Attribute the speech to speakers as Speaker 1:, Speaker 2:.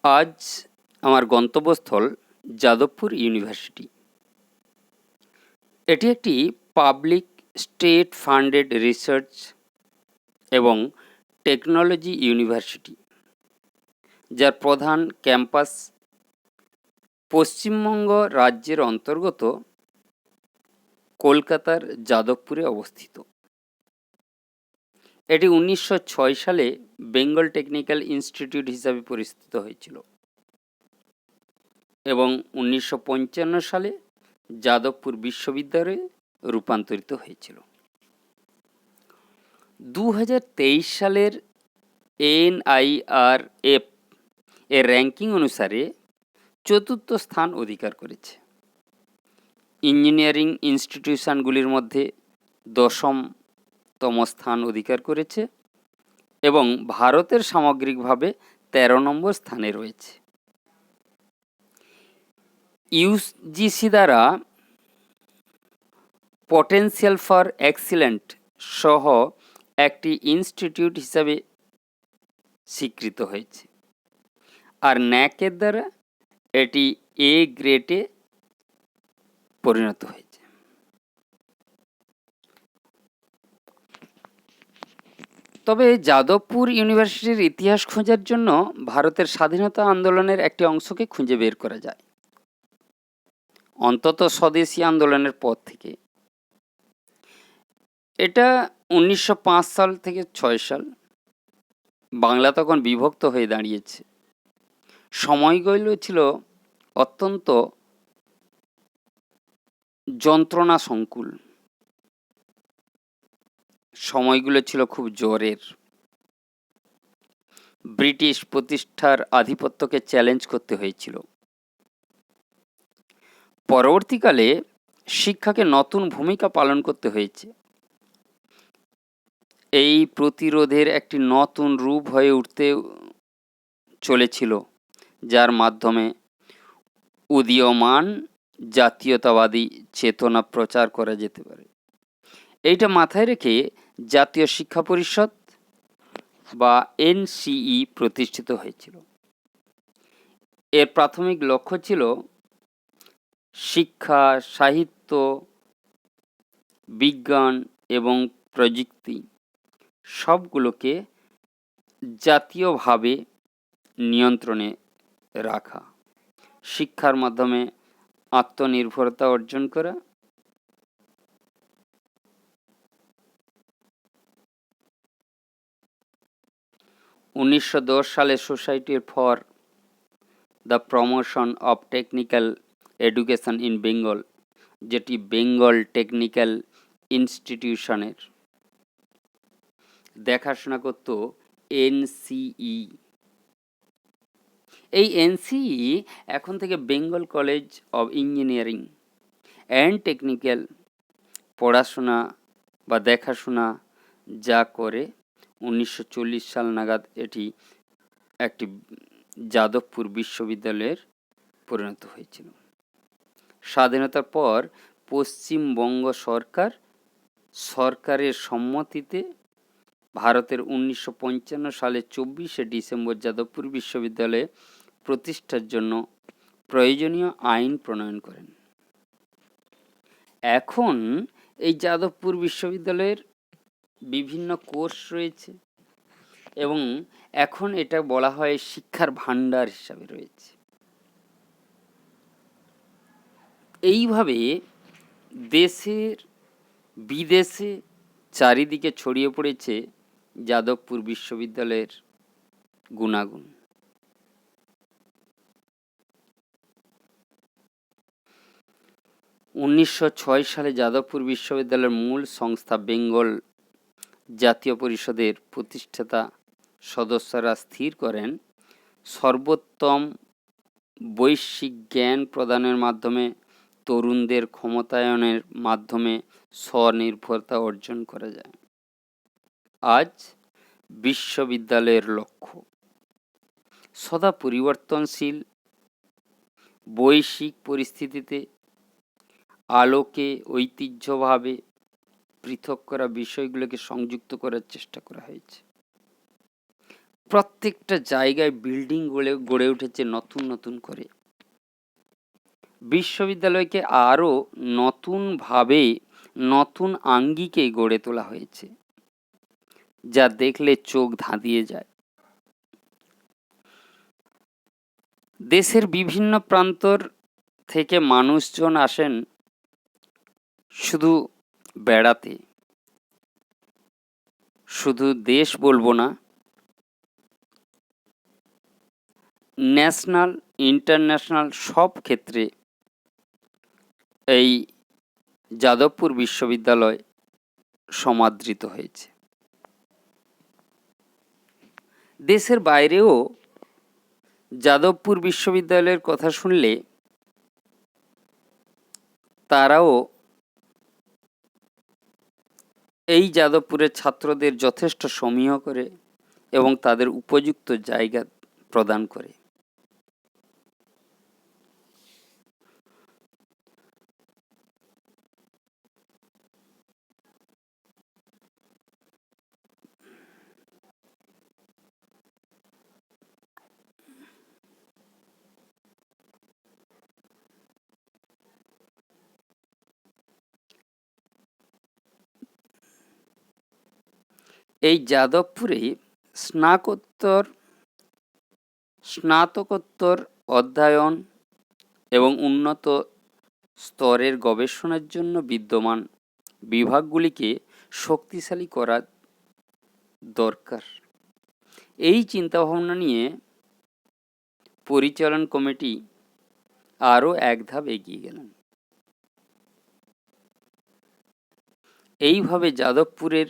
Speaker 1: আজ আমার গন্তব্যস্থল যাদবপুর ইউনিভার্সিটি। এটি একটি পাবলিক স্টেট ফান্ডেড রিসার্চ এবং টেকনোলজি ইউনিভার্সিটি, যার প্রধান ক্যাম্পাস পশ্চিমবঙ্গ রাজ্যের অন্তর্গত কলকাতার যাদবপুরে অবস্থিত। এটি 1906 সালে বেঙ্গল টেকনিক্যাল ইনস্টিটিউট হিসাবে প্রতিষ্ঠিত হয়েছিল এবং 1955 সালে যাদবপুর বিশ্ববিদ্যালয়ে রূপান্তরিত হয়েছিল। 2023 সালের NIRF এর র্যাঙ্কিং অনুসারে চতুর্থ স্থান অধিকার করেছে। ইঞ্জিনিয়ারিং ইনস্টিটিউশনগুলির মধ্যে 10তম স্থান অধিকার করেছে এবং ভারতের সামগ্রিকভাবে 13 নম্বর স্থানে রয়েছে। ইউজিসি দ্বারা পটেনশিয়াল ফর এক্সিলেন্ট সহ একটি ইনস্টিটিউট হিসাবে স্বীকৃত হয়েছে, আর ন্যাকের দ্বারা এটি A গ্রেডে পরিণত হয়েছে। তবে যাদবপুর ইউনিভার্সিটির ইতিহাস খোঁজার জন্য ভারতের স্বাধীনতা আন্দোলনের একটি অংশকে খুঁজে বের করা যায়, অন্তত স্বদেশী আন্দোলনের পর থেকে। এটা 1905 সাল থেকে 6 সাল। বাংলা তখন বিভক্ত হয়ে দাঁড়িয়েছে। সময়গুলো ছিল অত্যন্ত যন্ত্রণা সংকুল, সময়গুলো ছিল খুব জোরের। ব্রিটিশ প্রতিষ্ঠার আধিপত্যকে চ্যালেঞ্জ করতে হয়েছিল। পরবর্তীকালে শিক্ষাকে নতুন ভূমিকা পালন করতে হয়েছে। এই প্রতিরোধের একটি নতুন রূপ হয়ে উঠতে চলেছিল, যার মাধ্যমে উদীয়মান জাতীয়তাবাদী চেতনা প্রচার করা যেতে পারে। এইটা মাথায় রেখে জাতীয় শিক্ষা পরিষদ বা NCE প্রতিষ্ঠিত হয়েছিল। এর প্রাথমিক লক্ষ্য ছিল শিক্ষা, সাহিত্য, বিজ্ঞান এবং প্রযুক্তি সবগুলোকে জাতীয়ভাবে নিয়ন্ত্রণে রাখা, শিক্ষার মাধ্যমে আত্মনির্ভরতা অর্জন করা, সালে society for the promotion of technical education in Bengal, যেটি বেঙ্গল টেকনিক্যাল ইনস্টিটিউশনের দেখাশোনা করত NCE। এই NCE এখন থেকে Bengal college of engineering and technical পড়াশোনা বা দেখাশোনা যা করে 1940 সাল নাগাদ এটি একটি যাদবপুর বিশ্ববিদ্যালয়ের পরিণত হয়েছিল। স্বাধীনতার পর পশ্চিমবঙ্গ সরকারের সম্মতিতে ভারতের 1955 সালে 24শে ডিসেম্বর যাদবপুর বিশ্ববিদ্যালয়ে প্রতিষ্ঠার জন্য প্রয়োজনীয় আইন প্রণয়ন করেন। এখন এই যাদবপুর বিশ্ববিদ্যালয়ের বিভিন্ন কোর্স রয়েছে এবং এখন এটা বলা হয় শিক্ষার ভাণ্ডার হিসাবে রয়েছে। এইভাবে দেশের বিদেশে চারিদিকে ছড়িয়ে পড়েছে যাদবপুর বিশ্ববিদ্যালয়ের গুণাগুণ। উনিশশো 6 সালে যাদবপুর বিশ্ববিদ্যালয়ের মূল সংস্থা বেঙ্গল জাতীয় পরিষদের প্রতিষ্ঠাতা সদস্যরা স্থির করেন সর্বোত্তম বৈশ্বিক জ্ঞান প্রদানের মাধ্যমে তরুণদের ক্ষমতায়নের মাধ্যমে স্বনির্ভরতা অর্জন করা যায়। আজ বিশ্ববিদ্যালয়ের লক্ষ্য সদা পরিবর্তনশীল বৈশ্বিক পরিস্থিতিতে আলোকে ঐতিহ্যভাবে পৃথক করা বিষয়গুলোকে সংযুক্ত করার চেষ্টা করা হয়েছে। প্রত্যেকটা জায়গায় বিল্ডিং গড়ে উঠেছে নতুন নতুন করে। বিশ্ববিদ্যালয়কে আরও নতুনভাবে নতুন আঙ্গিকে গড়ে তোলা হয়েছে, যা দেখলে চোখ ধাঁধিয়ে যায়। দেশের বিভিন্ন প্রান্তর থেকে মানুষজন আসেন শুধু বেড়াতে। শুধু দেশ বলবো না, ন্যাশনাল ইন্টারন্যাশনাল সব ক্ষেত্রে এই যাদবপুর বিশ্ববিদ্যালয় সমাদৃত হয়েছে। দেশের বাইরেও যাদবপুর বিশ্ববিদ্যালয়ের কথা শুনলে তারাও এই যাদবপুরের ছাত্রদের যথেষ্ট সমীহ করে এবং তাদের উপযুক্ত জায়গা প্রদান করে। এই যাদবপুরে স্নাতকোত্তর অধ্যয়ন এবং উন্নত স্তরের গবেষণার জন্য বিদ্যমান বিভাগগুলিকে শক্তিশালী করা দরকার। এই চিন্তাভাবনা নিয়ে পরিচালন কমিটি আরও এক ধাপ এগিয়ে গেলেন। এইভাবে যাদবপুরের